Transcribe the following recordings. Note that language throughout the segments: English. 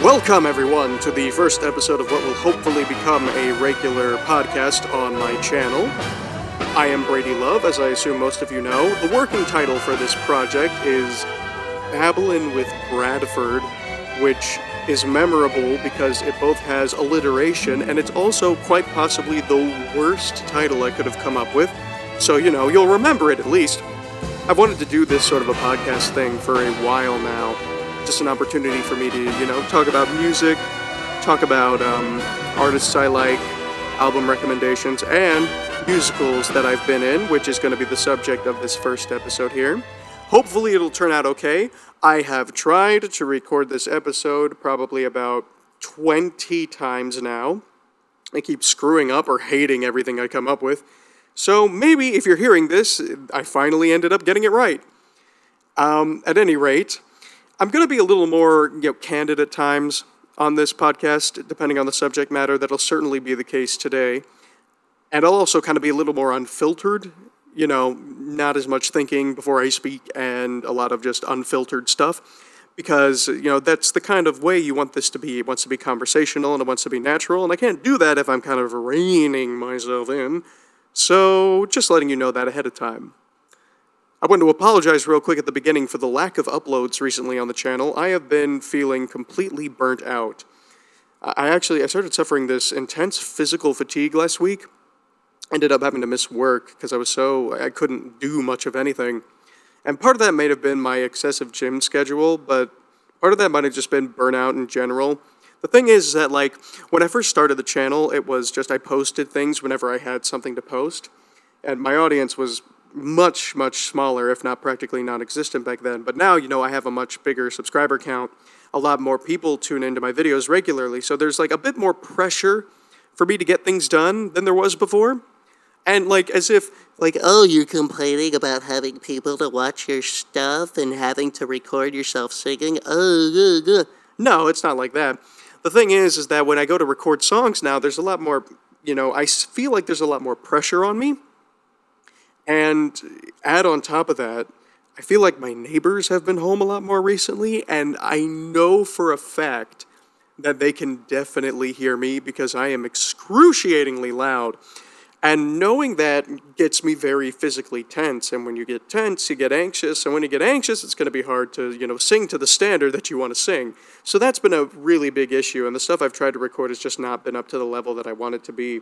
Welcome, everyone, to the first episode of what will hopefully become a regular podcast on my channel. I am Brady Love, as I assume most of you know. The working title for this project is Babblin with Bradford, which is memorable because it both has alliteration and it's also quite possibly the worst title I could have come up with. So, you'll remember it at least. I've wanted to do this sort of a podcast thing for a while now. Just an opportunity for me to, talk about music, talk about artists I like, album recommendations, and musicals that I've been in, which is going to be the subject of this first episode here. Hopefully it'll turn out okay. I have tried to record this episode probably about 20 times now. I keep screwing up or hating everything I come up with. So maybe if you're hearing this, I finally ended up getting it right. At any rate, I'm going to be a little more, candid at times on this podcast, depending on the subject matter. That'll certainly be the case today. And I'll also kind of be a little more unfiltered, not as much thinking before I speak and a lot of just unfiltered stuff. Because, that's the kind of way you want this to be. It wants to be conversational and it wants to be natural. And I can't do that if I'm kind of reining myself in. So just letting you know that ahead of time. I want to apologize real quick at the beginning for the lack of uploads recently on the channel. I have been feeling completely burnt out. I started suffering this intense physical fatigue last week. Ended up having to miss work because I couldn't do much of anything. And part of that may have been my excessive gym schedule, but part of that might have just been burnout in general. The thing is that, when I first started the channel, it was just I posted things whenever I had something to post. And my audience was much, much smaller, if not practically non-existent back then. But now, I have a much bigger subscriber count. A lot more people tune into my videos regularly. So there's a bit more pressure for me to get things done than there was before. And as if, oh, you're complaining about having people to watch your stuff and having to record yourself singing? No, it's not like that. The thing is that when I go to record songs now, there's a lot more, I feel like there's a lot more pressure on me. And add on top of that, I feel like my neighbors have been home a lot more recently, and I know for a fact that they can definitely hear me because I am excruciatingly loud. And knowing that gets me very physically tense, and when you get tense, you get anxious, and when you get anxious, it's going to be hard to, sing to the standard that you want to sing. So that's been a really big issue, and the stuff I've tried to record has just not been up to the level that I want it to be.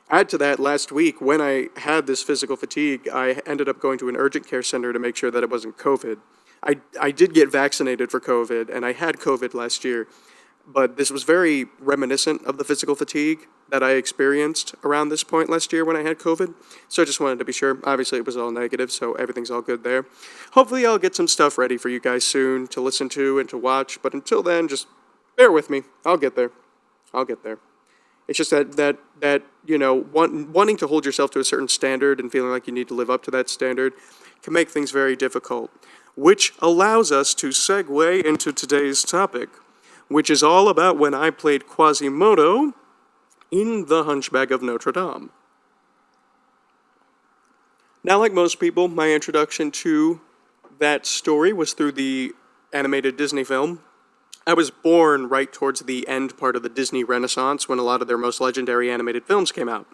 Add to that, last week, when I had this physical fatigue, I ended up going to an urgent care center to make sure that it wasn't COVID. I did get vaccinated for COVID, and I had COVID last year, but this was very reminiscent of the physical fatigue that I experienced around this point last year when I had COVID. So I just wanted to be sure. Obviously, it was all negative, so everything's all good there. Hopefully, I'll get some stuff ready for you guys soon to listen to and to watch, but until then, just bear with me. I'll get there. It's just that wanting to hold yourself to a certain standard and feeling like you need to live up to that standard can make things very difficult, which allows us to segue into today's topic, which is all about when I played Quasimodo in the Hunchback of Notre Dame. Now, like most people, my introduction to that story was through the animated Disney film. I was born right towards the end part of the Disney Renaissance when a lot of their most legendary animated films came out.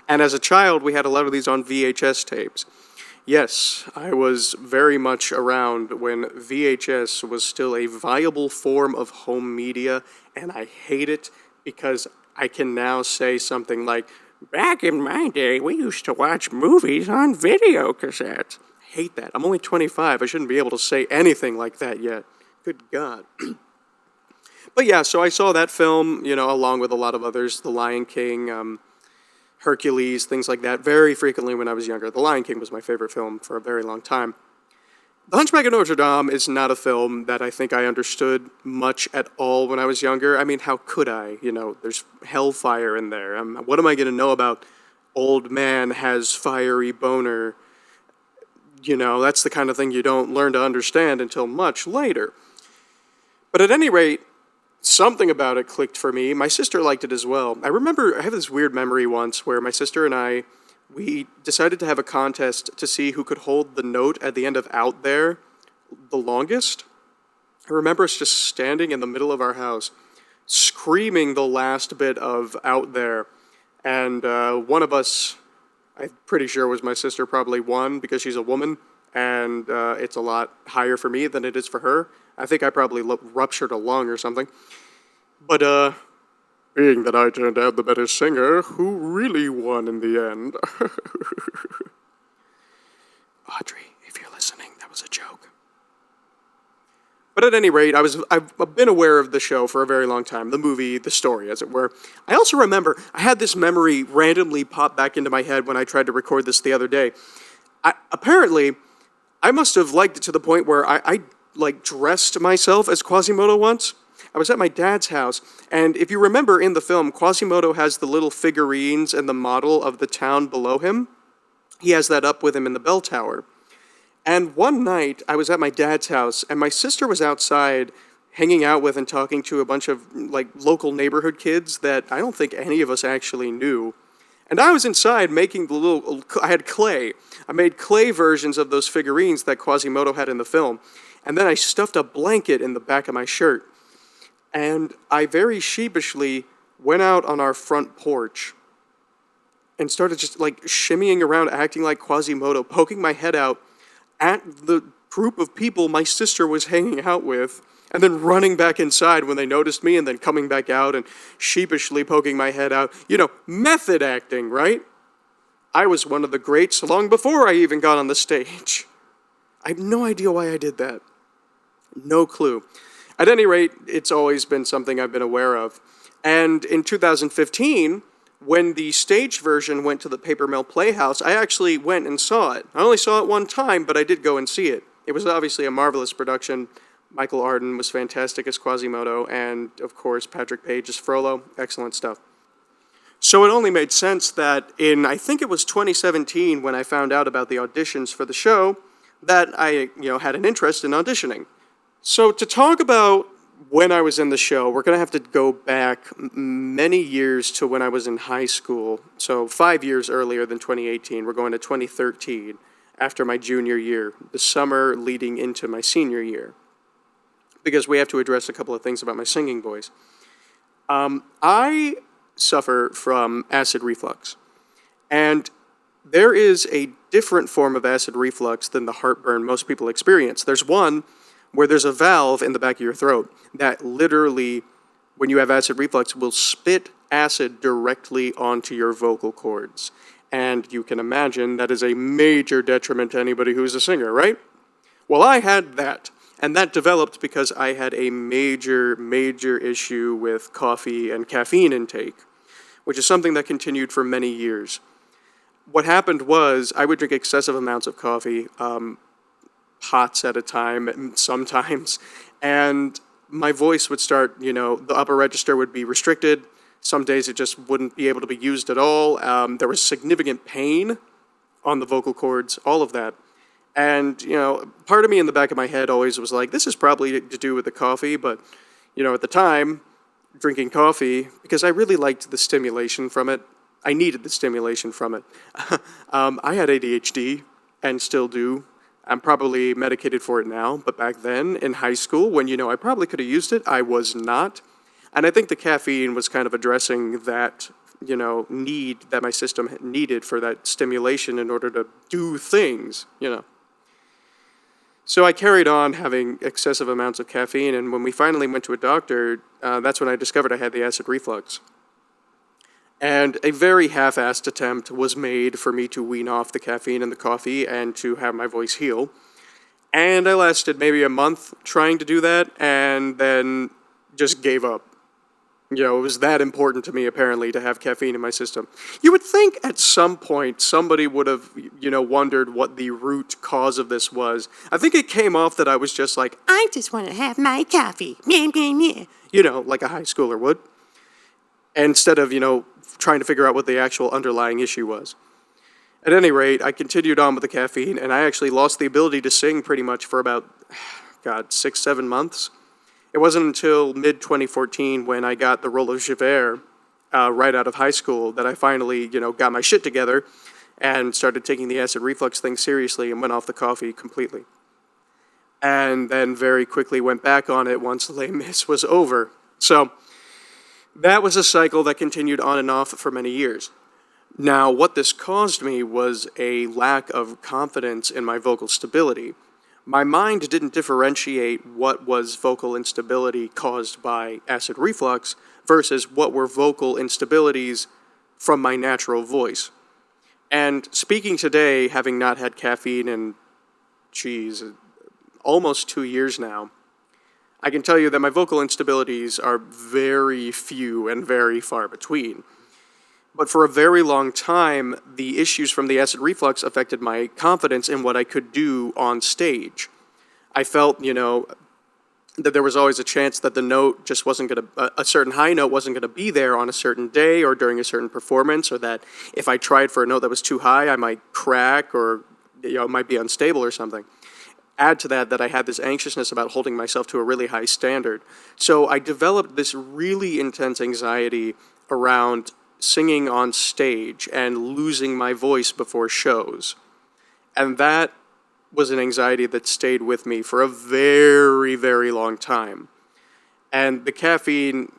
And as a child, we had a lot of these on VHS tapes. Yes, I was very much around when VHS was still a viable form of home media, and I hate it because I can now say something like, back in my day, we used to watch movies on video cassettes. I hate that. I'm only 25. I shouldn't be able to say anything like that yet. Good God. But yeah, so I saw that film, along with a lot of others, The Lion King, Hercules, things like that, very frequently when I was younger. The Lion King was my favorite film for a very long time. The Hunchback of Notre Dame is not a film that I think I understood much at all when I was younger. I mean, how could I? There's hellfire in there. What am I going to know about old man has fiery boner? That's the kind of thing you don't learn to understand until much later. But at any rate, something about it clicked for me. My sister liked it as well. I have this weird memory once where my sister and we decided to have a contest to see who could hold the note at the end of Out There the longest. I remember us just standing in the middle of our house, screaming the last bit of Out There. And one of us, I'm pretty sure it was my sister, probably won because she's a woman, and it's a lot higher for me than it is for her. I think I probably ruptured a lung or something. But being that I turned out the better singer, who really won in the end? Audrey, if you're listening, that was a joke. But at any rate, I've been aware of the show for a very long time, the movie, the story, as it were. I also remember, I had this memory randomly pop back into my head when I tried to record this the other day. Apparently, I must have liked it to the point where I dressed myself as Quasimodo once. I was at my dad's house, and if you remember in the film, Quasimodo has the little figurines and the model of the town below him. He has that up with him in the bell tower. And one night, I was at my dad's house, and my sister was outside hanging out with and talking to a bunch of, local neighborhood kids that I don't think any of us actually knew. And I was inside making I had clay. I made clay versions of those figurines that Quasimodo had in the film. And then I stuffed a blanket in the back of my shirt. And I very sheepishly went out on our front porch and started just shimmying around, acting like Quasimodo, poking my head out at the group of people my sister was hanging out with, and then running back inside when they noticed me, and then coming back out and sheepishly poking my head out. Method acting, right? I was one of the greats long before I even got on the stage. I have no idea why I did that. No clue. At any rate, it's always been something I've been aware of. And in 2015, when the stage version went to the Paper Mill Playhouse, I actually went and saw it. I only saw it one time, but I did go and see it. It was obviously a marvelous production. Michael Arden was fantastic as Quasimodo, and of course, Patrick Page as Frollo. Excellent stuff. So it only made sense that I think it was 2017 when I found out about the auditions for the show, that I, had an interest in auditioning. So to talk about when I was in the show, we're going to have to go back many years to when I was in high school. So 5 years earlier than 2018. We're going to 2013, after my junior year, the summer leading into my senior year, because we have to address a couple of things about my singing voice. I suffer from acid reflux, and there is a different form of acid reflux than the heartburn most people experience. There's one where there's a valve in the back of your throat that literally, when you have acid reflux, will spit acid directly onto your vocal cords. And you can imagine that is a major detriment to anybody who's a singer, right? Well, I had that, and that developed because I had a major issue with coffee and caffeine intake, which is something that continued for many years. What happened was I would drink excessive amounts of coffee, pots at a time sometimes, and my voice would start, the upper register would be restricted. Some days it just wouldn't be able to be used at all. There was significant pain on the vocal cords, all of that. And, part of me in the back of my head always was like, this is probably to do with the coffee, but, at the time, drinking coffee, because I really liked the stimulation from it, I needed the stimulation from it. I had ADHD, and still do. I'm probably medicated for it now, but back then, in high school, when, I probably could have used it, I was not. And I think the caffeine was kind of addressing that, need that my system needed for that stimulation in order to do things, So I carried on having excessive amounts of caffeine, and when we finally went to a doctor, that's when I discovered I had the acid reflux. And a very half-assed attempt was made for me to wean off the caffeine and the coffee and to have my voice heal. And I lasted maybe a month trying to do that, and then just gave up. It was that important to me, apparently, to have caffeine in my system. You would think at some point somebody would have, wondered what the root cause of this was. I think it came off that I was just like, I just want to have my coffee. Like a high schooler would. Instead of, trying to figure out what the actual underlying issue was. At any rate, I continued on with the caffeine, and I actually lost the ability to sing pretty much for about, 6-7 months. It wasn't until mid-2014 when I got the role of Javert right out of high school that I finally, got my shit together and started taking the acid reflux thing seriously and went off the coffee completely. and then very quickly went back on it once Les Mis was over. So that was a cycle that continued on and off for many years. Now, what this caused me was a lack of confidence in my vocal stability. My mind didn't differentiate what was vocal instability caused by acid reflux versus what were vocal instabilities from my natural voice. And speaking today, having not had caffeine in, almost 2 years now, I can tell you that my vocal instabilities are very few and very far between. But for a very long time, the issues from the acid reflux affected my confidence in what I could do on stage. I felt, that there was always a chance that the note just wasn't going to, a certain high note wasn't going to be there on a certain day or during a certain performance, or that if I tried for a note that was too high, I might crack or, it might be unstable or something. Add to that I had this anxiousness about holding myself to a really high standard. So I developed this really intense anxiety around singing on stage and losing my voice before shows. And that was an anxiety that stayed with me for a very, very long time. And the caffeine,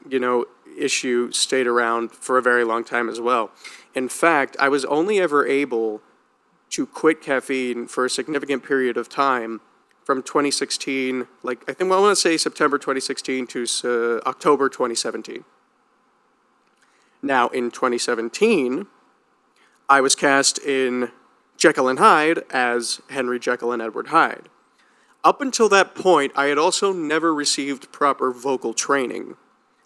issue stayed around for a very long time as well. In fact, I was only ever able to quit caffeine for a significant period of time from 2016, I want to say September 2016 to October 2017. Now, in 2017, I was cast in Jekyll and Hyde as Henry Jekyll and Edward Hyde. Up until that point, I had also never received proper vocal training.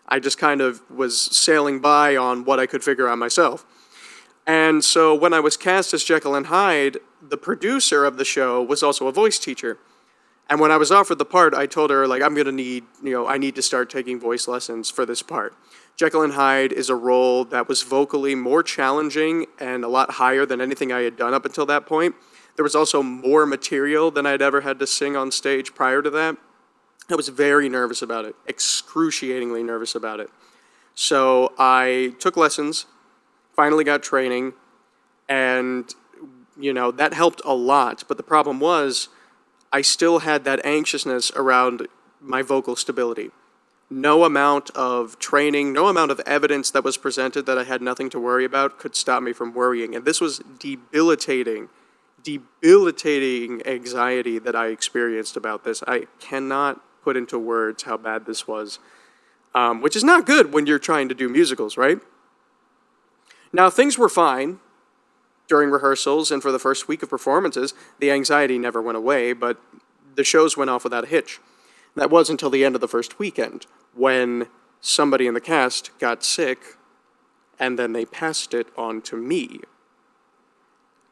I just kind of was sailing by on what I could figure out myself. And so when I was cast as Jekyll and Hyde, the producer of the show was also a voice teacher. And when I was offered the part, I told her, I'm going to need, I need to start taking voice lessons for this part. Jekyll and Hyde is a role that was vocally more challenging and a lot higher than anything I had done up until that point. There was also more material than I'd ever had to sing on stage prior to that. I was very nervous about it, excruciatingly nervous about it. So I took lessons, finally got training, and, that helped a lot. But the problem was, I still had that anxiousness around my vocal stability. No amount of training, no amount of evidence that was presented that I had nothing to worry about could stop me from worrying. And this was debilitating anxiety that I experienced about this. I cannot put into words how bad this was, which is not good when you're trying to do musicals, right? Now, things were fine during rehearsals and for the first week of performances. The anxiety never went away, but the shows went off without a hitch. That was until the end of the first weekend, when somebody in the cast got sick, and then they passed it on to me.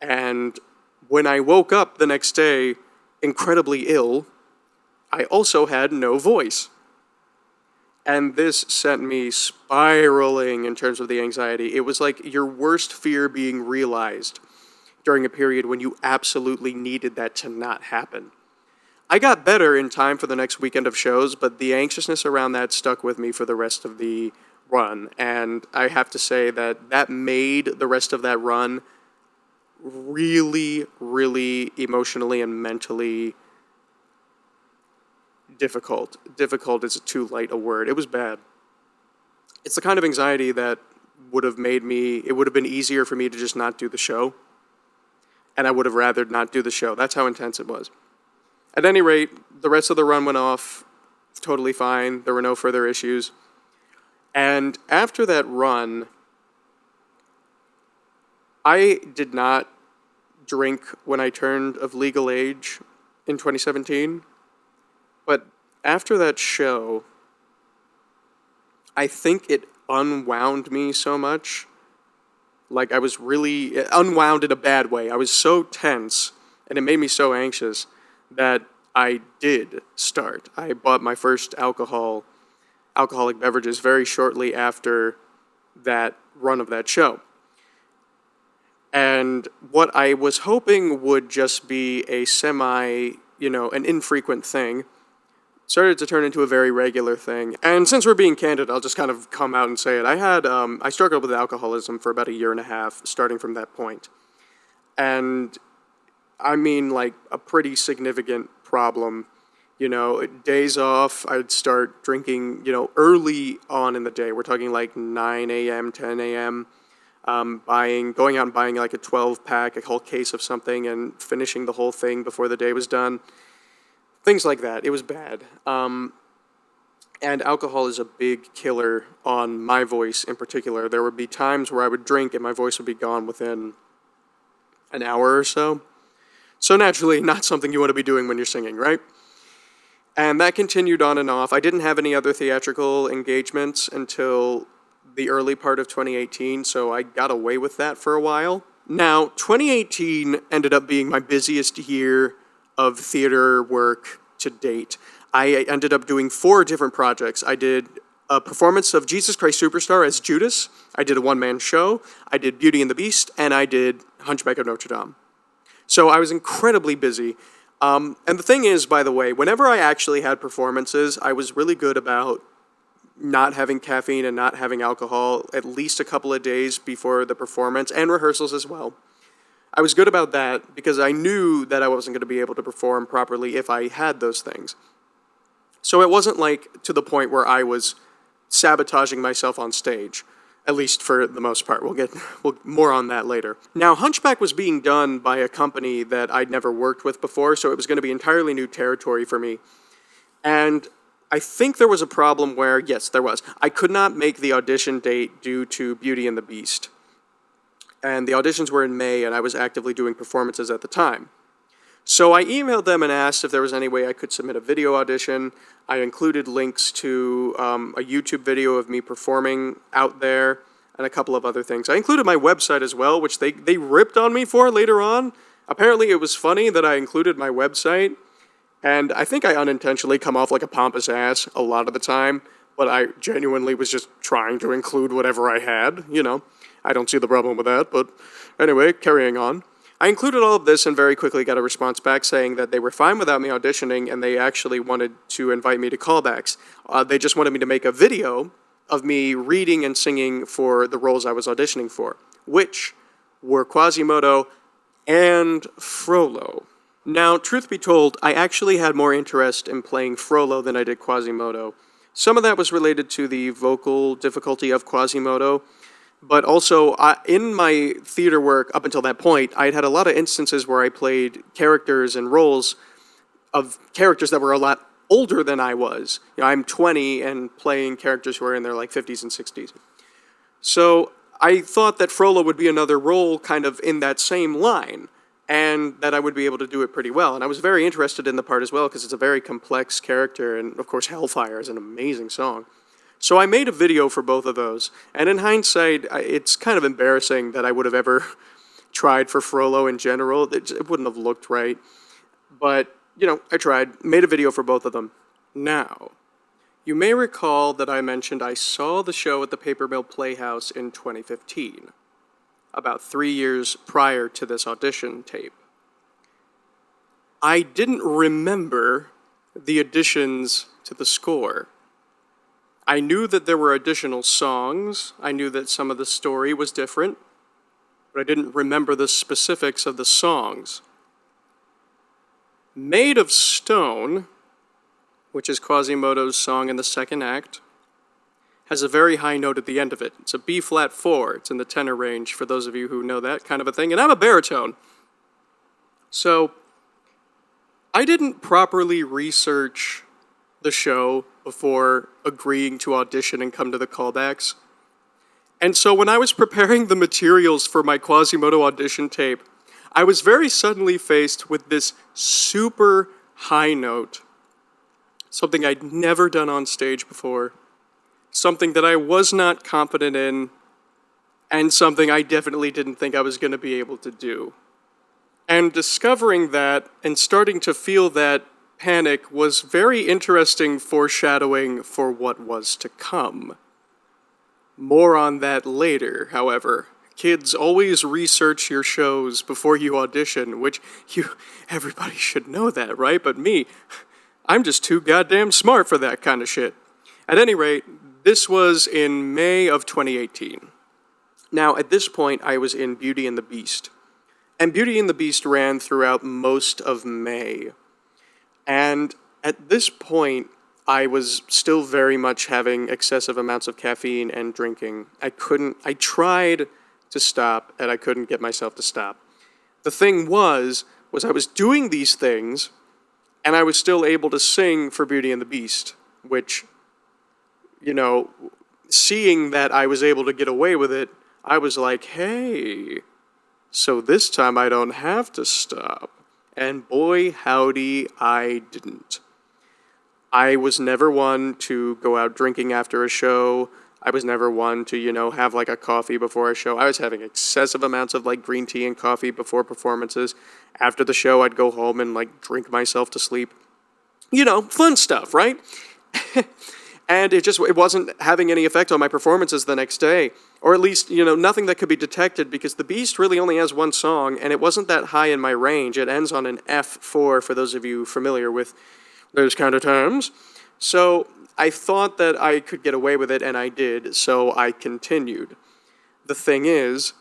And when I woke up the next day, incredibly ill, I also had no voice. And this sent me spiraling in terms of the anxiety. It was like your worst fear being realized during a period when you absolutely needed that to not happen. I got better in time for the next weekend of shows, but the anxiousness around that stuck with me for the rest of the run. And I have to say that made the rest of that run really, really emotionally and mentally difficult. Difficult is too light a word. It was bad. It's the kind of anxiety that would have been easier for me to just not do the show. And I would have rather not do the show. That's how intense it was. At any rate, the rest of the run went off totally fine. There were no further issues. And after that run, I did not drink when I turned of legal age in 2017. But after that show, I think it unwound me so much. I was really unwound in a bad way. I was so tense, and it made me so anxious that I did start. I bought my first alcoholic beverages very shortly after that run of that show. And what I was hoping would just be a an infrequent thing, started to turn into a very regular thing. And since we're being candid, I'll just kind of come out and say it. I struggled with alcoholism for about a year and a half, starting from that point. And I mean, a pretty significant problem. Days off, I'd start drinking, early on in the day. We're talking like 9 a.m., 10 a.m., going out and buying like a 12-pack, a whole case of something, and finishing the whole thing before the day was done. Things like that. It was bad. And alcohol is a big killer on my voice in particular. There would be times where I would drink and my voice would be gone within an hour or so. So naturally, not something you want to be doing when you're singing, right? And that continued on and off. I didn't have any other theatrical engagements until the early part of 2018, so I got away with that for a while. Now, 2018 ended up being my busiest year of theater work to date. I ended up doing 4 different projects. I did a performance of Jesus Christ Superstar as Judas. I did a one-man show. I did Beauty and the Beast, and I did Hunchback of Notre Dame. So I was incredibly busy. And the thing is, by the way, whenever I actually had performances, I was really good about not having caffeine and not having alcohol at least a couple of days before the performance, and rehearsals as well. I was good about that because I knew that I wasn't going to be able to perform properly if I had those things. So it wasn't like to the point where I was sabotaging myself on stage, at least for the most part. We'll more on that later. Now, Hunchback was being done by a company that I'd never worked with before, so it was going to be entirely new territory for me. And I think there was a problem where, yes, there was. I could not make the audition date due to Beauty and the Beast. And the auditions were in May, and I was actively doing performances at the time. So I emailed them and asked if there was any way I could submit a video audition. I included links to a YouTube video of me performing out there and a couple of other things. I included my website as well, which they ripped on me for later on. Apparently it was funny that I included my website. And I think I unintentionally come off like a pompous ass a lot of the time, but I genuinely was just trying to include whatever I had, I don't see the problem with that, but anyway, carrying on. I included all of this and very quickly got a response back saying that they were fine without me auditioning and they actually wanted to invite me to callbacks. They just wanted me to make a video of me reading and singing for the roles I was auditioning for, which were Quasimodo and Frollo. Now, truth be told, I actually had more interest in playing Frollo than I did Quasimodo. Some of that was related to the vocal difficulty of Quasimodo, but also in my theater work up until that point, I'd had a lot of instances where I played characters and roles of characters that were a lot older than I was. I'm 20 and playing characters who are in their 50s and 60s. So I thought that Frollo would be another role kind of in that same line, and that I would be able to do it pretty well. And I was very interested in the part as well because it's a very complex character, and of course Hellfire is an amazing song. So I made a video for both of those, and in hindsight, it's kind of embarrassing that I would have ever tried for Frollo in general. It wouldn't have looked right, but, I tried, made a video for both of them. Now, you may recall that I mentioned I saw the show at the Paper Mill Playhouse in 2015. About 3 years prior to this audition tape. I didn't remember the additions to the score. I knew that there were additional songs. I knew that some of the story was different, but I didn't remember the specifics of the songs. Made of Stone, which is Quasimodo's song in the second act, has a very high note at the end of it. It's a B-flat 4. It's in the tenor range, for those of you who know that kind of a thing. And I'm a baritone. So, I didn't properly research the show before agreeing to audition and come to the callbacks. And so when I was preparing the materials for my Quasimodo audition tape, I was very suddenly faced with this super high note. Something I'd never done on stage before. Something that I was not confident in, and something I definitely didn't think I was going to be able to do. And discovering that and starting to feel that panic was very interesting foreshadowing for what was to come. More on that later, however. Kids, always research your shows before you audition, which everybody should know that, right? But me, I'm just too goddamn smart for that kind of shit. At any rate, this was in May of 2018. Now, at this point, I was in Beauty and the Beast. And Beauty and the Beast ran throughout most of May. And At this point, I was still very much having excessive amounts of caffeine and drinking. I tried to stop, and I couldn't get myself to stop. The thing was I was doing these things, and I was still able to sing for Beauty and the Beast, which, seeing that I was able to get away with it, I was like, hey, so this time I don't have to stop. And boy, howdy, I didn't. I was never one to go out drinking after a show. I was never one to, have like a coffee before a show. I was having excessive amounts of like green tea and coffee before performances. After the show, I'd go home and like drink myself to sleep. Fun stuff, right? And it wasn't having any effect on my performances the next day. Or at least, nothing that could be detected, because The Beast really only has one song, and it wasn't that high in my range. It ends on an F4, for those of you familiar with those kind of terms. So I thought that I could get away with it, and I did, so I continued. The thing is,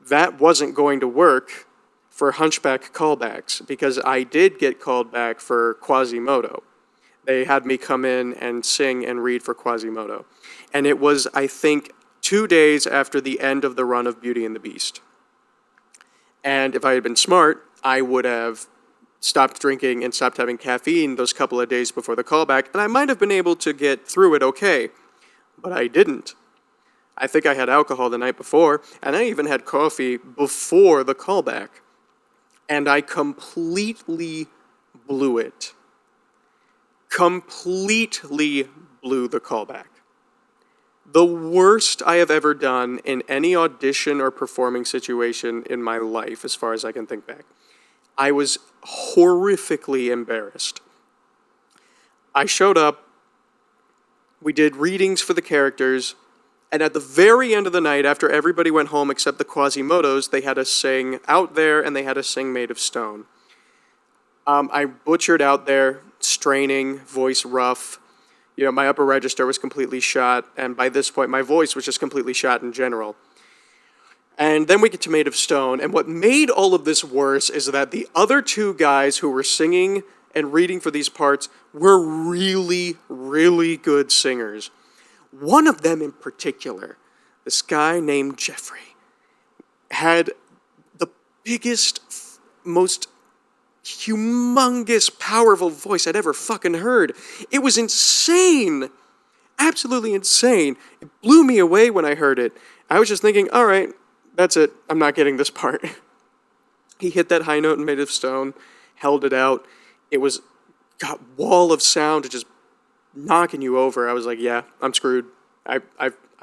that wasn't going to work for Hunchback callbacks, because I did get called back for Quasimodo. They had me come in and sing and read for Quasimodo. And it was, I think, 2 days after the end of the run of Beauty and the Beast. And if I had been smart, I would have stopped drinking and stopped having caffeine those couple of days before the callback, and I might have been able to get through it okay. But I didn't. I think I had alcohol the night before, and I even had coffee before the callback. And I completely blew it. Completely blew the callback. The worst I have ever done in any audition or performing situation in my life, as far as I can think back. I was horrifically embarrassed. I showed up, we did readings for the characters, and at the very end of the night, after everybody went home except the Quasimodos, they had us sing Out There, and they had us sing Made of Stone. I butchered Out There, straining, voice rough. My upper register was completely shot, and by this point, my voice was just completely shot in general. And then we get to Made of Stone, and what made all of this worse is that the other two guys who were singing and reading for these parts were really, really good singers. One of them in particular, this guy named Jeffrey, had the biggest, most humongous, powerful voice I'd ever fucking heard. It was insane. Absolutely insane. It blew me away when I heard it. I was just thinking, all right, that's it. I'm not getting this part. He hit that high note and Made of Stone, held it out. It was got wall of sound just knocking you over. I was like, yeah, I'm screwed. I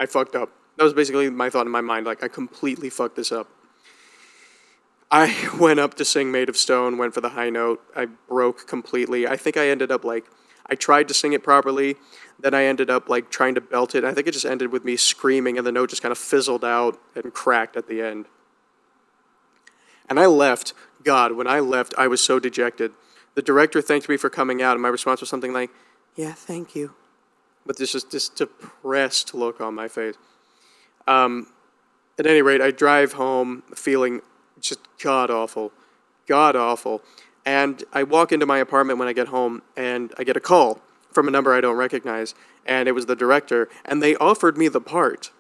fucked up. That was basically my thought in my mind. Like, I completely fucked this up. I went up to sing Made of Stone, went for the high note. I broke completely. I think I ended up I tried to sing it properly. Then I ended up trying to belt it. I think it just ended with me screaming, and the note just kind of fizzled out and cracked at the end. And I left. God, when I left, I was so dejected. The director thanked me for coming out, and my response was something like, yeah, thank you. But there's just this depressed look on my face. At any rate, I drive home feeling just god-awful. God-awful. And I walk into my apartment when I get home, and I get a call from a number I don't recognize, and it was the director, and they offered me the part.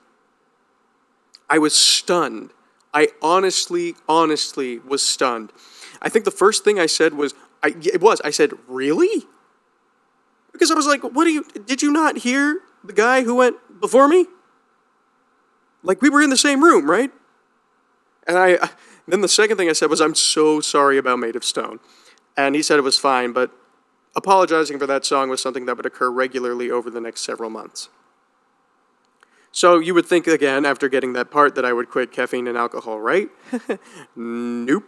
I was stunned. I honestly was stunned. I think the first thing I said was, I said, really? Because I was like, did you not hear the guy who went before me? We were in the same room, right? And then the second thing I said was, I'm so sorry about Made of Stone. And he said it was fine, but apologizing for that song was something that would occur regularly over the next several months. So you would think again, after getting that part, that I would quit caffeine and alcohol, right? Nope.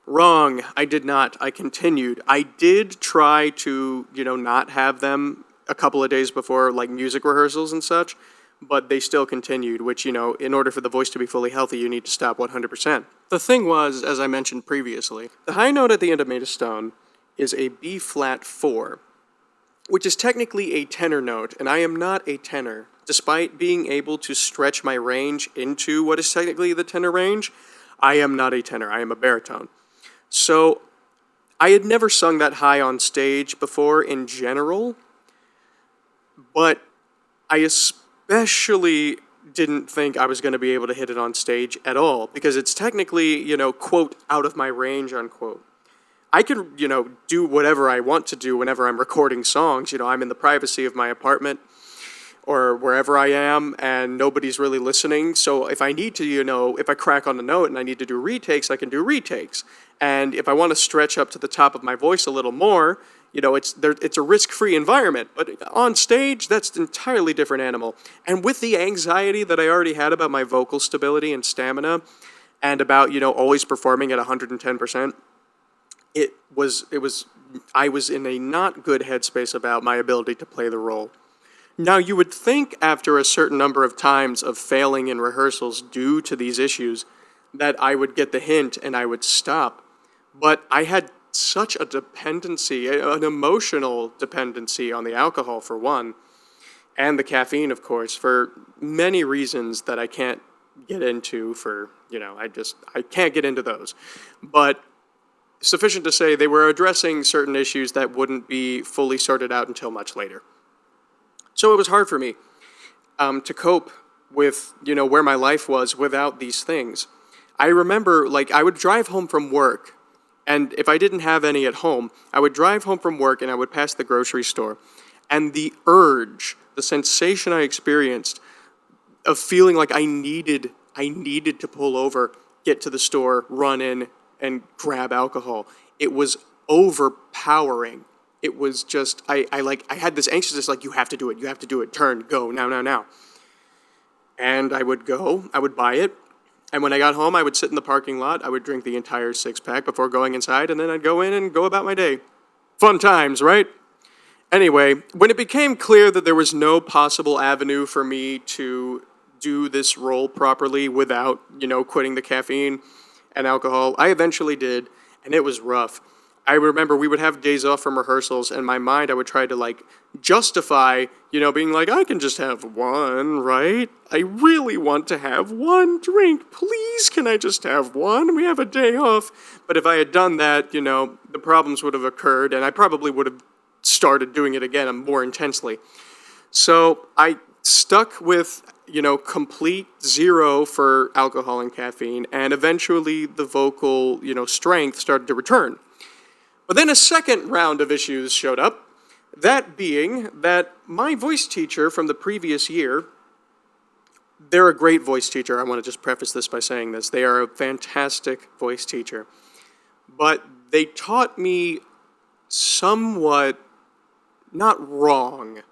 Wrong. I did not. I continued. I did try to, not have them a couple of days before, music rehearsals and such, but they still continued, which, in order for the voice to be fully healthy, you need to stop 100%. The thing was, as I mentioned previously, the high note at the end of Made of Stone is a B-flat 4, which is technically a tenor note, and I am not a tenor. Despite being able to stretch my range into what is technically the tenor range, I am not a tenor. I am a baritone. So I had never sung that high on stage before in general, but I especially didn't think I was going to be able to hit it on stage at all, because it's technically, quote, out of my range, unquote. I can, do whatever I want to do whenever I'm recording songs. I'm in the privacy of my apartment or wherever I am, and nobody's really listening. So if I need to, if I crack on a note and I need to do retakes, I can do retakes. And if I want to stretch up to the top of my voice a little more, it's a risk-free environment. But on stage, that's an entirely different animal. And with the anxiety that I already had about my vocal stability and stamina, and about, always performing at 110%, I was in a not good headspace about my ability to play the role. Now, you would think after a certain number of times of failing in rehearsals due to these issues that I would get the hint and I would stop. But I had such a dependency, an emotional dependency on the alcohol, for one, and the caffeine, of course, for many reasons that I can't get into I can't get into those. But sufficient to say they were addressing certain issues that wouldn't be fully sorted out until much later. So it was hard for me to cope with, where my life was without these things. I remember, I would drive home from work, and if I didn't have any at home, I would drive home from work and I would pass the grocery store. And the urge, the sensation I experienced of feeling like I needed to pull over, get to the store, run in, and grab alcohol, it was overpowering. It was just, I had this anxiousness, you have to do it, turn, go, now. And I would go, I would buy it, and when I got home, I would sit in the parking lot, I would drink the entire six-pack before going inside, and then I'd go in and go about my day. Fun times, right? Anyway, when it became clear that there was no possible avenue for me to do this role properly without, quitting the caffeine and alcohol, I eventually did, and it was rough. I remember we would have days off from rehearsals, and in my mind I would try to justify, being I can just have one, right? I really want to have one drink. Please, can I just have one? We have a day off. But if I had done that, the problems would have occurred, and I probably would have started doing it again more intensely. So I stuck with, complete zero for alcohol and caffeine, and eventually the vocal, strength started to return. But then a second round of issues showed up, that being that my voice teacher from the previous year, they're a great voice teacher. I want to just preface this by saying this. They are a fantastic voice teacher. But they taught me somewhat, not wrong,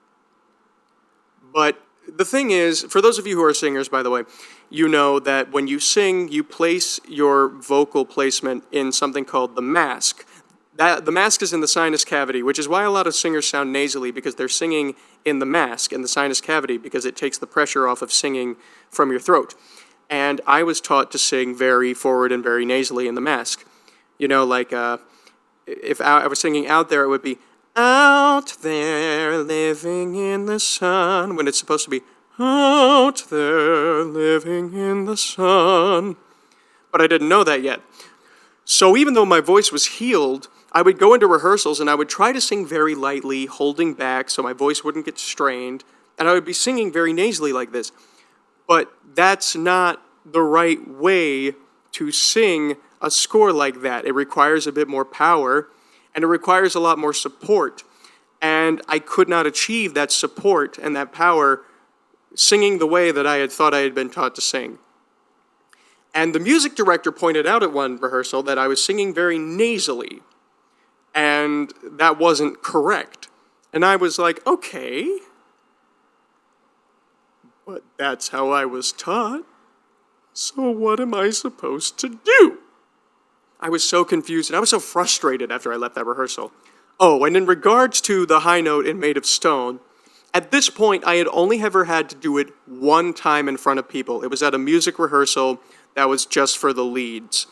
but the thing is, for those of you who are singers, by the way, you know that when you sing, you place your vocal placement in something called the mask. The mask is in the sinus cavity, which is why a lot of singers sound nasally, because they're singing in the mask, in the sinus cavity, because it takes the pressure off of singing from your throat. And I was taught to sing very forward and very nasally in the mask. If I was singing out there, it would be, out there living in the sun, when it's supposed to be, out there living in the sun. But I didn't know that yet. So even though my voice was healed, I would go into rehearsals and I would try to sing very lightly, holding back so my voice wouldn't get strained, and I would be singing very nasally like this. But that's not the right way to sing a score like that. It requires a bit more power, and it requires a lot more support. And I could not achieve that support and that power singing the way that I had thought I had been taught to sing. And the music director pointed out at one rehearsal that I was singing very nasally, and that wasn't correct. And I was like, okay, but that's how I was taught, so what am I supposed to do? I was so confused, and I was so frustrated after I left that rehearsal. Oh, and in regards to the high note in Made of Stone, at this point, I had only ever had to do it one time in front of people. It was at a music rehearsal that was just for the leads.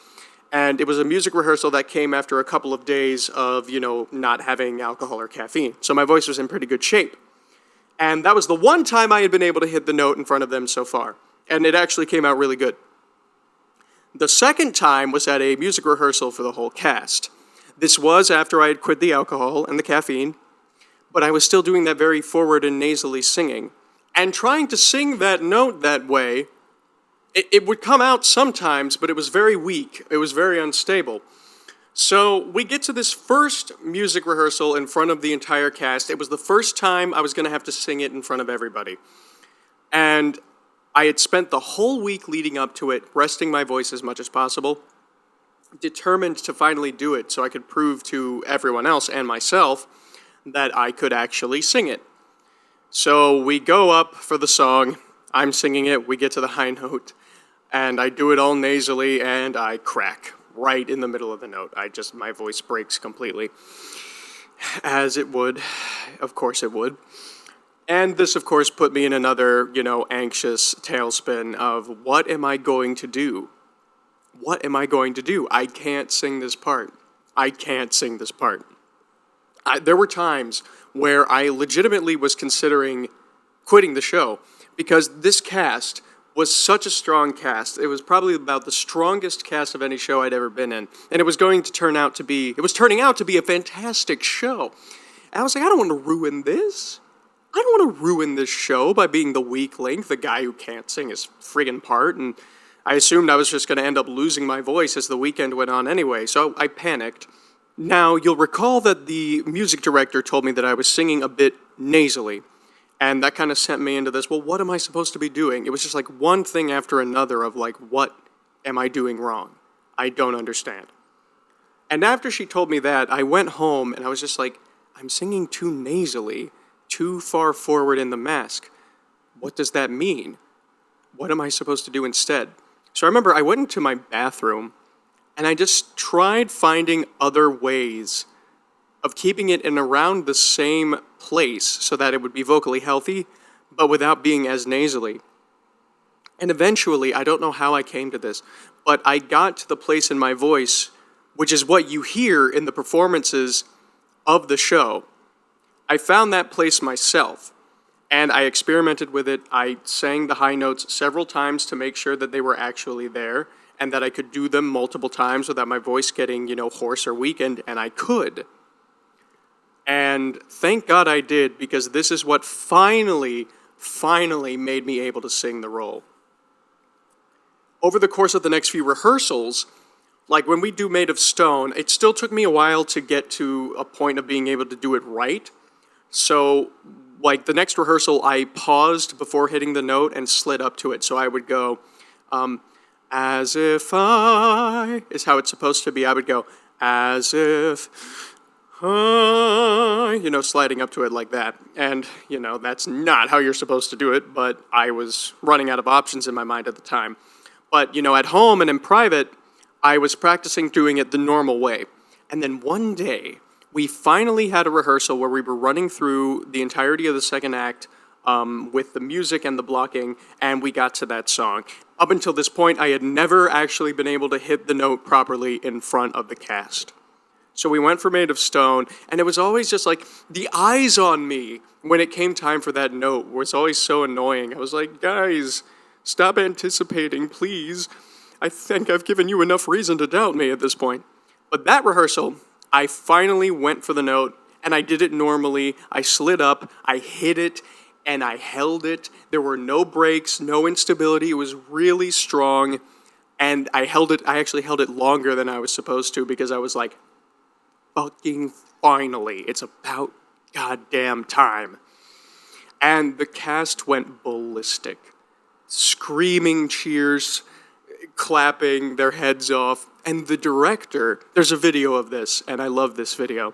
And it was a music rehearsal that came after a couple of days of, not having alcohol or caffeine. So my voice was in pretty good shape. And that was the one time I had been able to hit the note in front of them so far. And it actually came out really good. The second time was at a music rehearsal for the whole cast. This was after I had quit the alcohol and the caffeine, but I was still doing that very forward and nasally singing. And trying to sing that note that way, it would come out sometimes, but it was very weak. It was very unstable. So we get to this first music rehearsal in front of the entire cast. It was the first time I was going to have to sing it in front of everybody. And I had spent the whole week leading up to it, resting my voice as much as possible, determined to finally do it so I could prove to everyone else and myself that I could actually sing it. So we go up for the song, I'm singing it, we get to the high note, and I do it all nasally, and I crack right in the middle of the note. My voice breaks completely. As it would, of course it would. And this, of course, put me in another, anxious tailspin of what am I going to do? What am I going to do? I can't sing this part. I can't sing this part. There were times where I legitimately was considering quitting the show because this cast was such a strong cast. It was probably about the strongest cast of any show I'd ever been in. And it was turning out to be a fantastic show. And I was like, I don't want to ruin this. I don't want to ruin this show by being the weak link, the guy who can't sing his friggin' part. And I assumed I was just going to end up losing my voice as the weekend went on anyway, so I panicked. Now, you'll recall that the music director told me that I was singing a bit nasally, and that kind of sent me into this, well, what am I supposed to be doing? It was just like one thing after another of like, what am I doing wrong? I don't understand. And after she told me that, I went home and I was just like, I'm singing too nasally, too far forward in the mask. What does that mean? What am I supposed to do instead? So I remember I went into my bathroom and I just tried finding other ways of keeping it in around the same place so that it would be vocally healthy, but without being as nasally. And eventually, I don't know how I came to this, but I got to the place in my voice, which is what you hear in the performances of the show. I found that place myself. And I experimented with it. I sang the high notes several times to make sure that they were actually there and that I could do them multiple times without my voice getting, hoarse or weakened, and I could. And thank God I did, because this is what finally made me able to sing the role. Over the course of the next few rehearsals, like when we do Made of Stone, it still took me a while to get to a point of being able to do it right. So like the next rehearsal, I paused before hitting the note and slid up to it. So I would go, as if I, is how it's supposed to be. I would go, as if I, sliding up to it like that. And, that's not how you're supposed to do it, but I was running out of options in my mind at the time. But, at home and in private, I was practicing doing it the normal way. And then one day, we finally had a rehearsal where we were running through the entirety of the second act with the music and the blocking, and we got to that song. Up until this point, I had never actually been able to hit the note properly in front of the cast. So we went for Made of Stone, and it was always just like the eyes on me when it came time for that note was always so annoying. I was like, guys, stop anticipating, please. I think I've given you enough reason to doubt me at this point. But that rehearsal, I finally went for the note, and I did it normally. I slid up, I hit it, and I held it. There were no breaks, no instability. It was really strong, and I actually held it longer than I was supposed to because I was like, fucking finally, it's about goddamn time. And the cast went ballistic, screaming cheers, clapping their heads off. And the director, there's a video of this, and I love this video.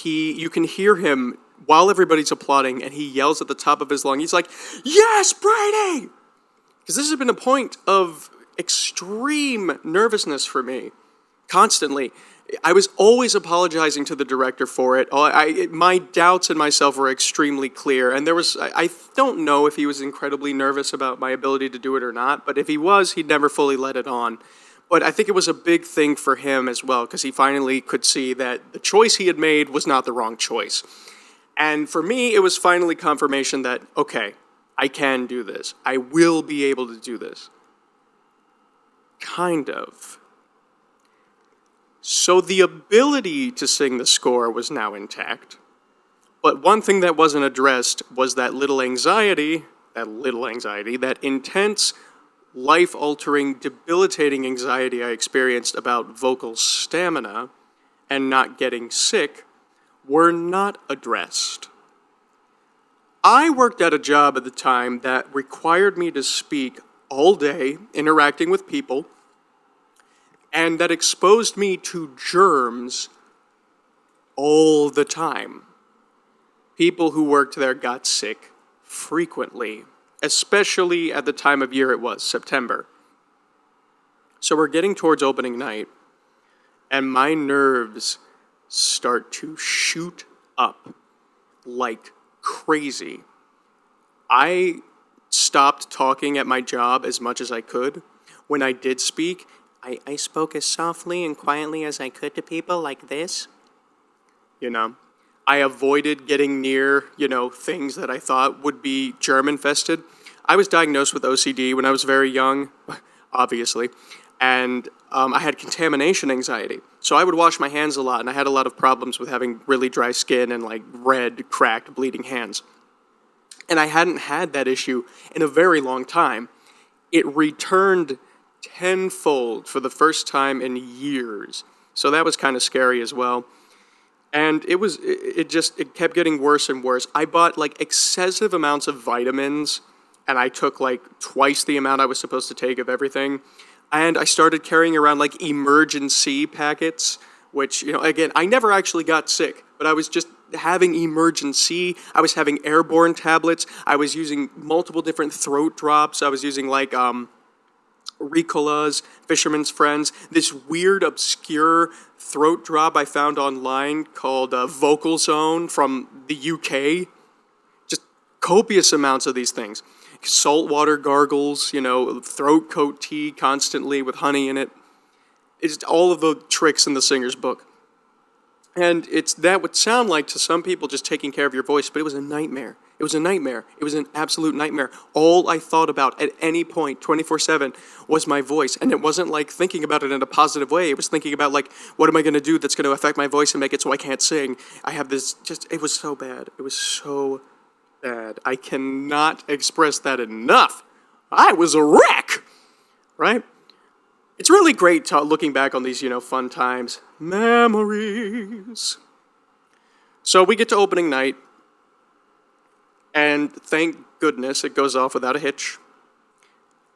You can hear him while everybody's applauding, and he yells at the top of his lung. He's like, "Yes, Brady!" Because this has been a point of extreme nervousness for me, constantly. I was always apologizing to the director for it. My doubts in myself were extremely clear, and I don't know if he was incredibly nervous about my ability to do it or not, but if he was, he'd never fully let it on. But I think it was a big thing for him as well, because he finally could see that the choice he had made was not the wrong choice. And for me, it was finally confirmation that, okay, I can do this. I will be able to do this. Kind of. So the ability to sing the score was now intact. But one thing that wasn't addressed was that intense, life-altering, debilitating anxiety I experienced about vocal stamina and not getting sick were not addressed. I worked at a job at the time that required me to speak all day, interacting with people, and that exposed me to germs all the time. People who worked there got sick frequently, especially at the time of year it was, September. So we're getting towards opening night, and my nerves start to shoot up like crazy. I stopped talking at my job as much as I could. When I did speak, I spoke as softly and quietly as I could to people like this. I avoided getting near, things that I thought would be germ-infested. I was diagnosed with OCD when I was very young, obviously, and I had contamination anxiety. So I would wash my hands a lot, and I had a lot of problems with having really dry skin and red, cracked, bleeding hands. And I hadn't had that issue in a very long time. It returned tenfold for the first time in years. So that was kind of scary as well. And it kept getting worse and worse. I bought excessive amounts of vitamins, and I took twice the amount I was supposed to take of everything. And I started carrying around emergency packets, which, again, I never actually got sick, but I was just having emergency. I was having airborne tablets. I was using multiple different throat drops. I was using Ricolas, Fisherman's Friends, this weird, obscure throat drop I found online called Vocal Zone from the UK. Just copious amounts of these things. Saltwater gargles, throat coat tea constantly with honey in it. It's all of the tricks in the singer's book. And that would sound like to some people just taking care of your voice, but it was a nightmare. It was a nightmare. It was an absolute nightmare. All I thought about at any point, 24/7, was my voice. And it wasn't thinking about it in a positive way. It was thinking about what am I going to do that's going to affect my voice and make it so I can't sing? I have this, it was so bad. It was so bad. I cannot express that enough. I was a wreck, right? It's really great looking back on these, fun times. Memories. So we get to opening night, and thank goodness it goes off without a hitch.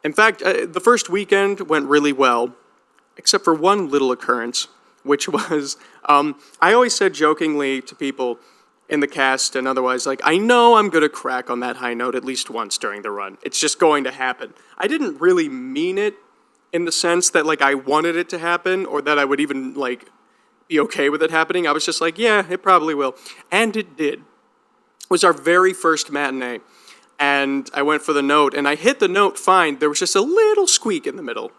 In fact, the first weekend went really well, except for one little occurrence, which was, I always said jokingly to people in the cast and otherwise, I know I'm going to crack on that high note at least once during the run. It's just going to happen. I didn't really mean it in the sense that I wanted it to happen or that I would even be okay with it happening. I was just yeah, it probably will. And it did. It was our very first matinee. And I went for the note, and I hit the note fine. There was just a little squeak in the middle.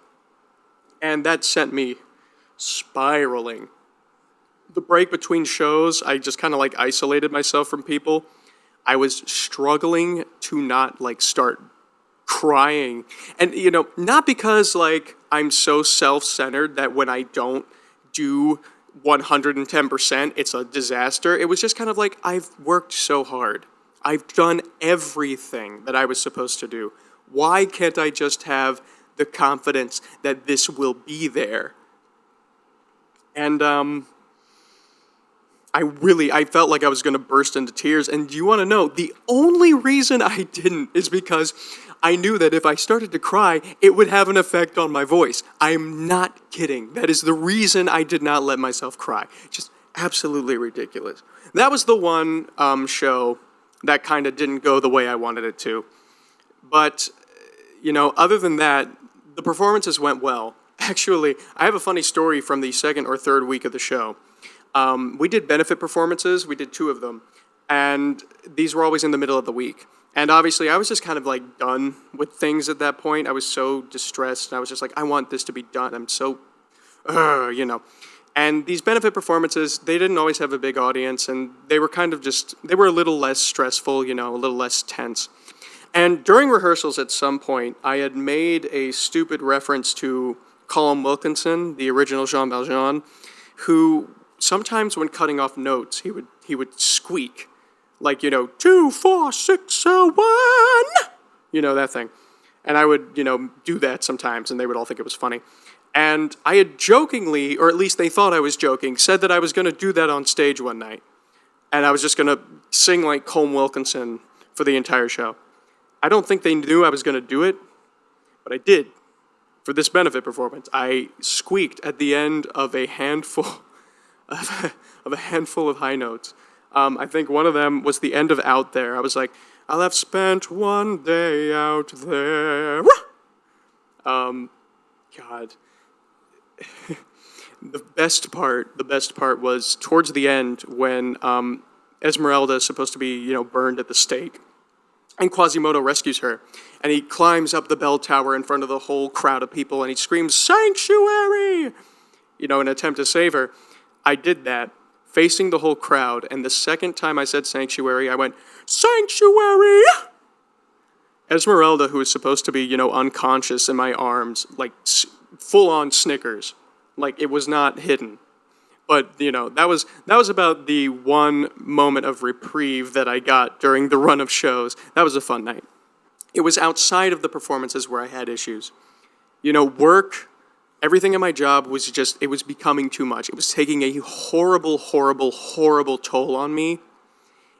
And that sent me spiraling. The break between shows, I just kind of isolated myself from people. I was struggling to not start crying. And, not because I'm so self-centered that when I don't do 110%, it's a disaster. It was just kind of I've worked so hard. I've done everything that I was supposed to do. Why can't I just have the confidence that this will be there? And I felt like I was going to burst into tears. And you want to know, the only reason I didn't is because I knew that if I started to cry, it would have an effect on my voice. I'm not kidding. That is the reason I did not let myself cry. Just absolutely ridiculous. That was the one show that kind of didn't go the way I wanted it to. But, other than that, the performances went well. Actually, I have a funny story from the second or third week of the show. We did benefit performances. We did 2 of them. And these were always in the middle of the week. And obviously, I was just kind of done with things at that point. I was so distressed. And I was just I want this to be done. I'm so, And these benefit performances, they didn't always have a big audience. And they were kind of they were a little less stressful, a little less tense. And during rehearsals at some point, I had made a stupid reference to Colm Wilkinson, the original Jean Valjean. who sometimes when cutting off notes, he would squeak, like, 2, 4, 6, 1, that thing. And I would, do that sometimes, and they would all think it was funny. And I had jokingly, or at least they thought I was joking, said that I was going to do that on stage one night. And I was just going to sing like Colm Wilkinson for the entire show. I don't think they knew I was going to do it, but I did. For this benefit performance, I squeaked at the end of a handful of high notes. I think one of them was the end of Out There. I was like, I'll have spent one day out there. God. The best part was towards the end when Esmeralda is supposed to be, burned at the stake. And Quasimodo rescues her. And he climbs up the bell tower in front of the whole crowd of people and he screams, "Sanctuary!" In an attempt to save her. I did that, facing the whole crowd, and the second time I said sanctuary, I went, "Sanctuary!" Esmeralda, who was supposed to be, unconscious in my arms, like full-on snickers. Like, it was not hidden. But, that was about the one moment of reprieve that I got during the run of shows. That was a fun night. It was outside of the performances where I had issues. Work, everything in my job was it was becoming too much. It was taking a horrible, horrible, horrible toll on me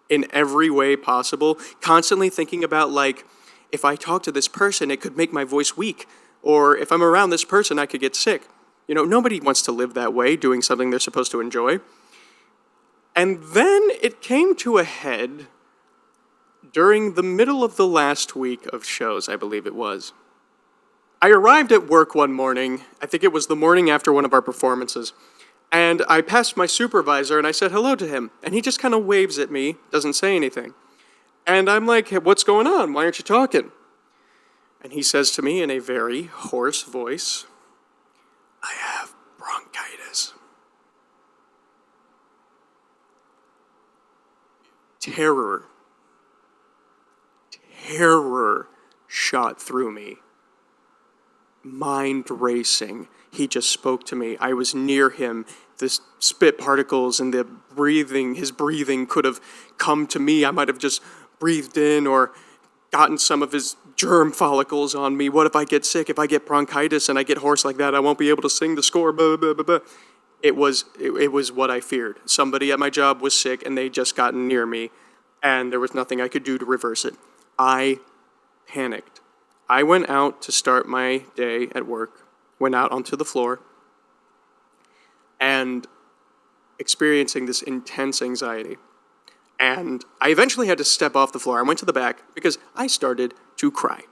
in every way possible. Constantly thinking about, like, if I talk to this person, it could make my voice weak. Or if I'm around this person, I could get sick. Nobody wants to live that way, doing something they're supposed to enjoy. And then it came to a head during the middle of the last week of shows, I believe it was. I arrived at work one morning, I think it was the morning after one of our performances, and I passed my supervisor and I said hello to him, and he just kind of waves at me, doesn't say anything. And I'm like, "Hey, what's going on? Why aren't you talking?" And he says to me in a very hoarse voice, "I have bronchitis." Terror shot through me. Mind racing. He just spoke to me. I was near him. The spit particles and his breathing could have come to me. I might have just breathed in or gotten some of his germ follicles on me. What if I get sick? If I get bronchitis and I get hoarse like that, I won't be able to sing the score. Blah, blah, blah, blah. It was what I feared. Somebody at my job was sick and they just gotten near me, and there was nothing I could do to reverse it. I panicked. I went out to start my day at work, went out onto the floor, and experiencing this intense anxiety. And I eventually had to step off the floor. I went to the back because I started to cry.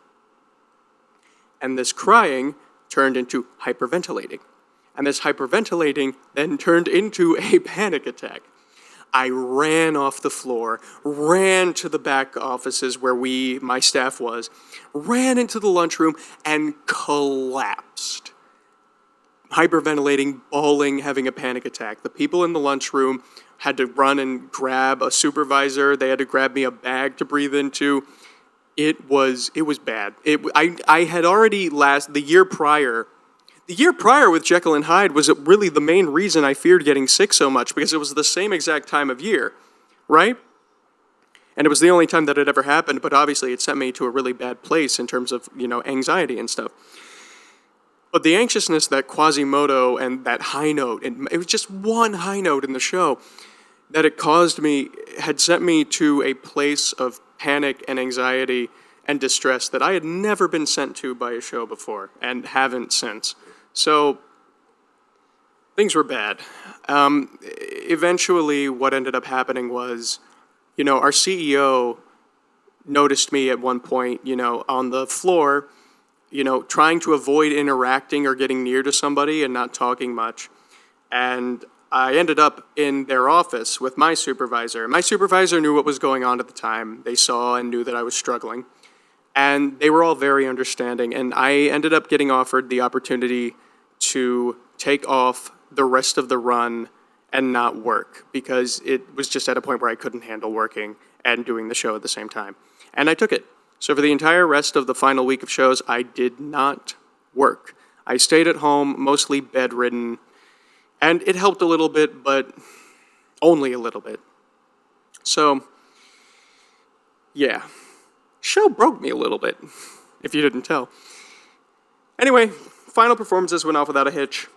And this crying turned into hyperventilating. And this hyperventilating then turned into a panic attack. I ran off the floor, ran to the back offices where my staff was, ran into the lunchroom, and collapsed. Hyperventilating, bawling, having a panic attack. The people in the lunchroom had to run and grab a supervisor. They had to grab me a bag to breathe into. It was bad. I had already the year prior with Jekyll and Hyde was really the main reason I feared getting sick so much, because it was the same exact time of year, right? And it was the only time that it ever happened, but obviously it sent me to a really bad place in terms of, anxiety and stuff. But the anxiousness that Quasimodo and that high note, and it was just one high note in the show, that it caused me, had sent me to a place of panic and anxiety and distress that I had never been sent to by a show before, and haven't since. So, things were bad. Eventually, what ended up happening was, our CEO noticed me at one point, on the floor, trying to avoid interacting or getting near to somebody and not talking much. And I ended up in their office with my supervisor. My supervisor knew what was going on at the time. They saw and knew that I was struggling. And they were all very understanding. And I ended up getting offered the opportunity to take off the rest of the run and not work, because it was just at a point where I couldn't handle working and doing the show at the same time. And I took it. So for the entire rest of the final week of shows, I did not work. I stayed at home, mostly bedridden, And it helped a little bit, but only a little bit. So, yeah. Show broke me a little bit, if you didn't tell. Anyway, final performances went off without a hitch.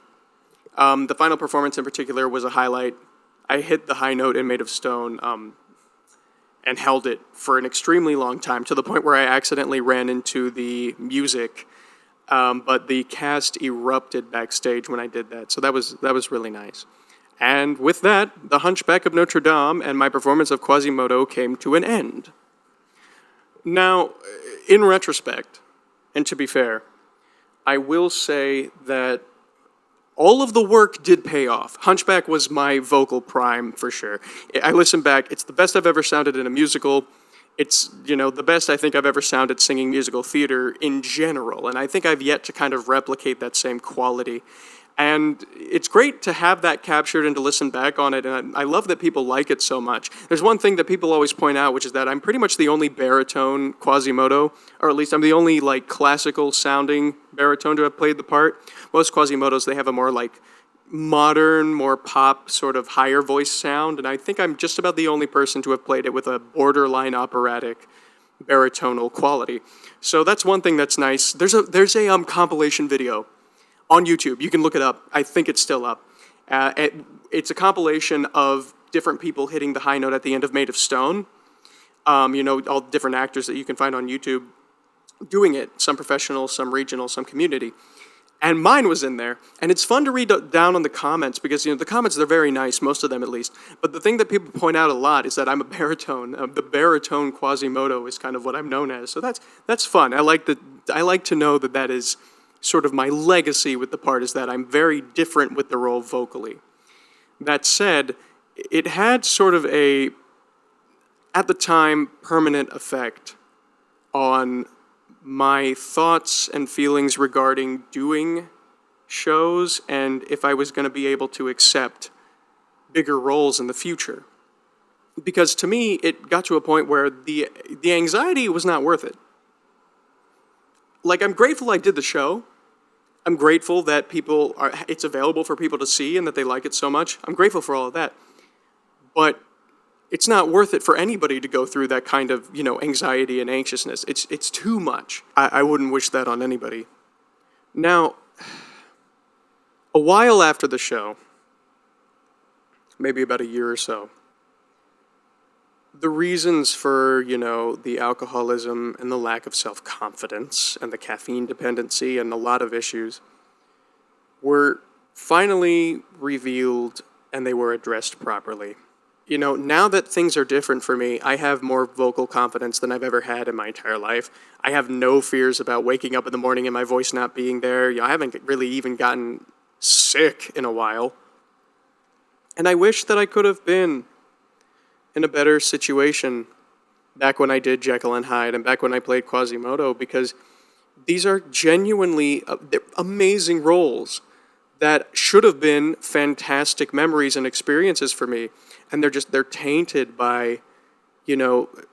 The final performance in particular was a highlight. I hit the high note in Made of Stone and held it for an extremely long time, to the point where I accidentally ran into the music, but the cast erupted backstage when I did that, so that was really nice. And with that, the Hunchback of Notre Dame and my performance of Quasimodo came to an end. Now, in retrospect, and to be fair, I will say that all of the work did pay off. Hunchback was my vocal prime, for sure. I listen back, it's the best I've ever sounded in a musical. It's, the best I think I've ever sounded singing musical theater in general, and I think I've yet to kind of replicate that same quality. And it's great to have that captured and to listen back on it, and I love that people like it so much. There's one thing that people always point out, which is that I'm pretty much the only baritone Quasimodo, or at least I'm the only, classical-sounding baritone to have played the part. Most Quasimodos, they have a more, modern, more pop, sort of higher voice sound, and I think I'm just about the only person to have played it with a borderline operatic baritonal quality. So that's one thing that's nice. There's a compilation video on YouTube. You can look it up. I think it's still up. It's a compilation of different people hitting the high note at the end of Made of Stone. All different actors that you can find on YouTube doing it. Some professional, some regional, some community. And mine was in there. And it's fun to read down on the comments because, the comments, they're very nice, most of them at least. But the thing that people point out a lot is that I'm a baritone. The baritone Quasimodo is kind of what I'm known as. So that's fun. I like to know that is sort of my legacy with the part, is that I'm very different with the role vocally. That said, it had sort of a, at the time, permanent effect on my thoughts and feelings regarding doing shows and if I was going to be able to accept bigger roles in the future. Because to me, it got to a point where the anxiety was not worth it. I'm grateful I did the show. I'm grateful that it's available for people to see and that they like it so much. I'm grateful for all of that. But it's not worth it for anybody to go through that kind of, anxiety and anxiousness. It's too much. I wouldn't wish that on anybody. Now, a while after the show, maybe about a year or so, the reasons for, the alcoholism and the lack of self-confidence and the caffeine dependency and a lot of issues were finally revealed and they were addressed properly. Now that things are different for me, I have more vocal confidence than I've ever had in my entire life. I have no fears about waking up in the morning and my voice not being there. I haven't really even gotten sick in a while. And I wish that I could have been in a better situation back when I did Jekyll and Hyde and back when I played Quasimodo, because these are genuinely amazing roles that should have been fantastic memories and experiences for me. And they're tainted by,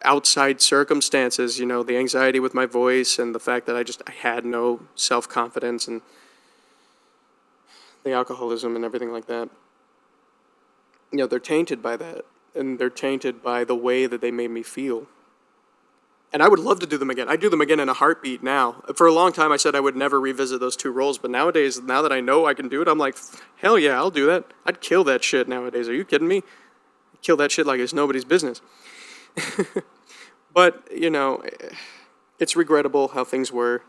outside circumstances, the anxiety with my voice and the fact that I had no self-confidence and the alcoholism and everything like that. They're tainted by that. And they're tainted by the way that they made me feel. And I would love to do them again. I'd do them again in a heartbeat now. For a long time, I said I would never revisit those two roles, but nowadays, now that I know I can do it, I'm like, hell yeah, I'll do that. I'd kill that shit nowadays. Are you kidding me? I'd kill that shit like it's nobody's business. But, it's regrettable how things were,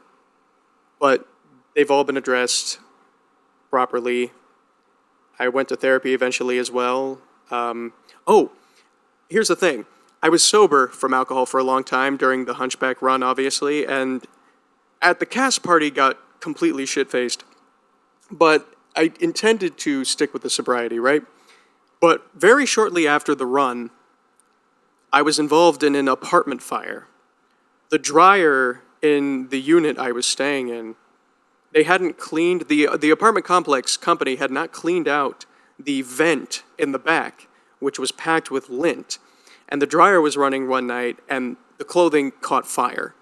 but they've all been addressed properly. I went to therapy eventually as well. Here's the thing. I was sober from alcohol for a long time during the Hunchback run, obviously, and at the cast party got completely shit-faced. But I intended to stick with the sobriety, right? But very shortly after the run, I was involved in an apartment fire. The dryer in the unit I was staying in, they hadn't cleaned, the apartment complex company had not cleaned out the vent in the back, which was packed with lint. And the dryer was running one night, and the clothing caught fire.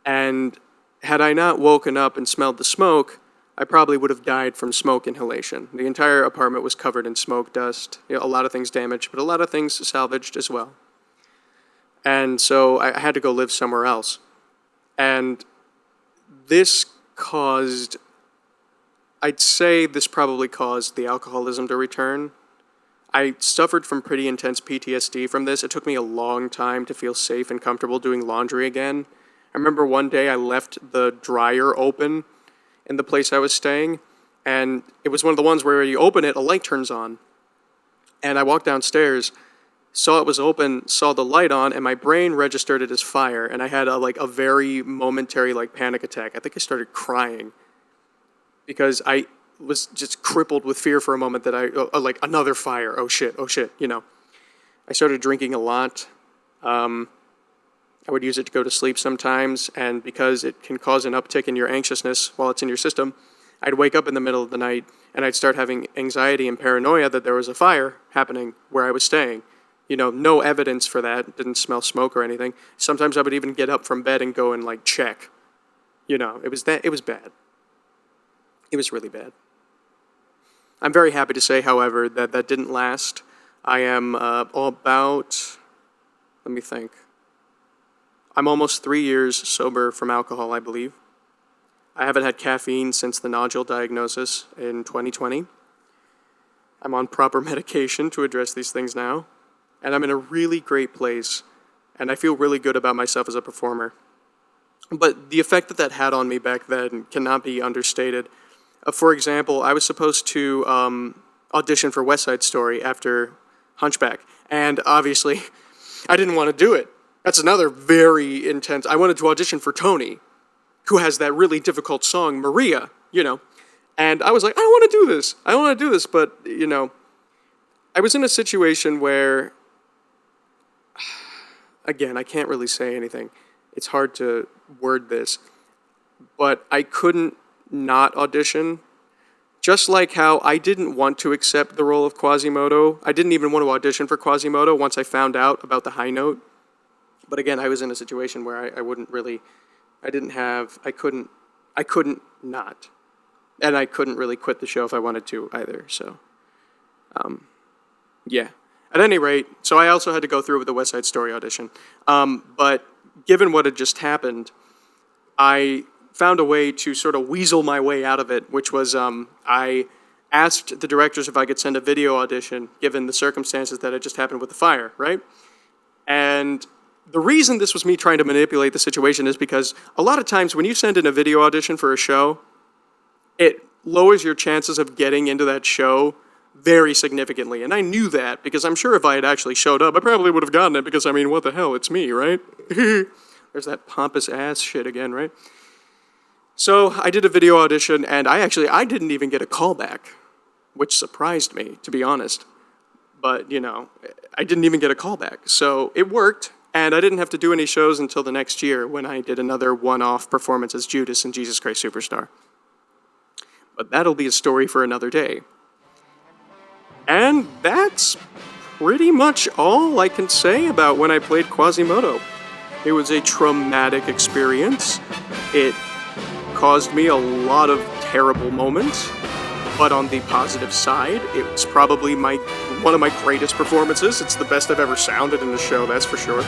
And had I not woken up and smelled the smoke, I probably would have died from smoke inhalation. The entire apartment was covered in smoke, dust, a lot of things damaged, but a lot of things salvaged as well. And so I had to go live somewhere else. And this caused, I'd say this probably caused the alcoholism to return. I suffered from pretty intense PTSD from this. It took me a long time to feel safe and comfortable doing laundry again. I remember one day I left the dryer open in the place I was staying, and it was one of the ones where you open it, a light turns on. And I walked downstairs, saw it was open, saw the light on, and my brain registered it as fire, and I had a very momentary panic attack. I think I started crying because I was just crippled with fear for a moment that another fire, oh shit, I started drinking a lot. I would use it to go to sleep sometimes, and because it can cause an uptick in your anxiousness while it's in your system, I'd wake up in the middle of the night and I'd start having anxiety and paranoia that there was a fire happening where I was staying. No evidence for that, didn't smell smoke or anything. Sometimes I would even get up from bed and go and check. It was bad. It was really bad. I'm very happy to say, however, that didn't last. I am let me think. I'm almost 3 years sober from alcohol, I believe. I haven't had caffeine since the nodule diagnosis in 2020. I'm on proper medication to address these things now, and I'm in a really great place, and I feel really good about myself as a performer. But the effect that had on me back then cannot be understated. For example, I was supposed to audition for West Side Story after Hunchback, and obviously, I didn't want to do it. That's another very intense. I wanted to audition for Tony, who has that really difficult song, Maria, And I was like, I want to do this. But, I was in a situation where, again, I can't really say anything. It's hard to word this. But I couldn't not audition. Just like how I didn't want to accept the role of Quasimodo. I didn't even want to audition for Quasimodo once I found out about the high note. But again, I was in a situation where I couldn't not. And I couldn't really quit the show if I wanted to either, so, yeah. At any rate, so I also had to go through with the West Side Story audition. But given what had just happened, I found a way to sort of weasel my way out of it, which was I asked the directors if I could send a video audition, given the circumstances that had just happened with the fire, right? And the reason this was me trying to manipulate the situation is because a lot of times when you send in a video audition for a show, it lowers your chances of getting into that show very significantly. And I knew that because I'm sure if I had actually showed up, I probably would have gotten it because, what the hell, it's me, right? There's that pompous ass shit again, right? So I did a video audition, and I didn't even get a callback, which surprised me, to be honest. But, I didn't even get a callback. So it worked. And I didn't have to do any shows until the next year when I did another one-off performance as Judas in Jesus Christ Superstar. But that'll be a story for another day. And that's pretty much all I can say about when I played Quasimodo. It was a traumatic experience. It caused me a lot of terrible moments. But on the positive side, it's probably one of my greatest performances. It's the best I've ever sounded in a show, that's for sure.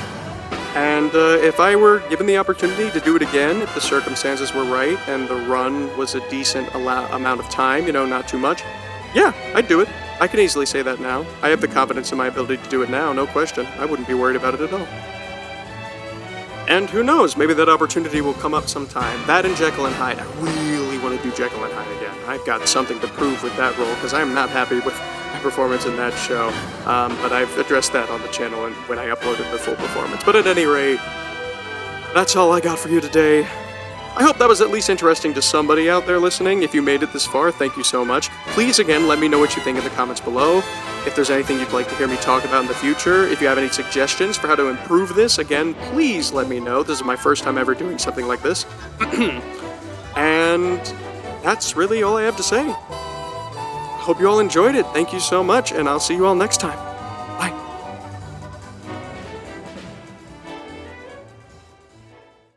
And if I were given the opportunity to do it again, if the circumstances were right and the run was a decent amount of time, not too much, yeah, I'd do it. I can easily say that now. I have the confidence in my ability to do it now, no question. I wouldn't be worried about it at all. And who knows, maybe that opportunity will come up sometime. That and Jekyll and Hyde. I really want to do Jekyll and Hyde again. I've got something to prove with that role, because I'm not happy with my performance in that show. But I've addressed that on the channel and when I uploaded the full performance. But at any rate, that's all I got for you today. I hope that was at least interesting to somebody out there listening. If you made it this far, thank you so much. Please, again, let me know what you think in the comments below. If there's anything you'd like to hear me talk about in the future, if you have any suggestions for how to improve this, again, please let me know. This is my first time ever doing something like this. And that's really all I have to say. Hope you all enjoyed it. Thank you so much, and I'll see you all next time.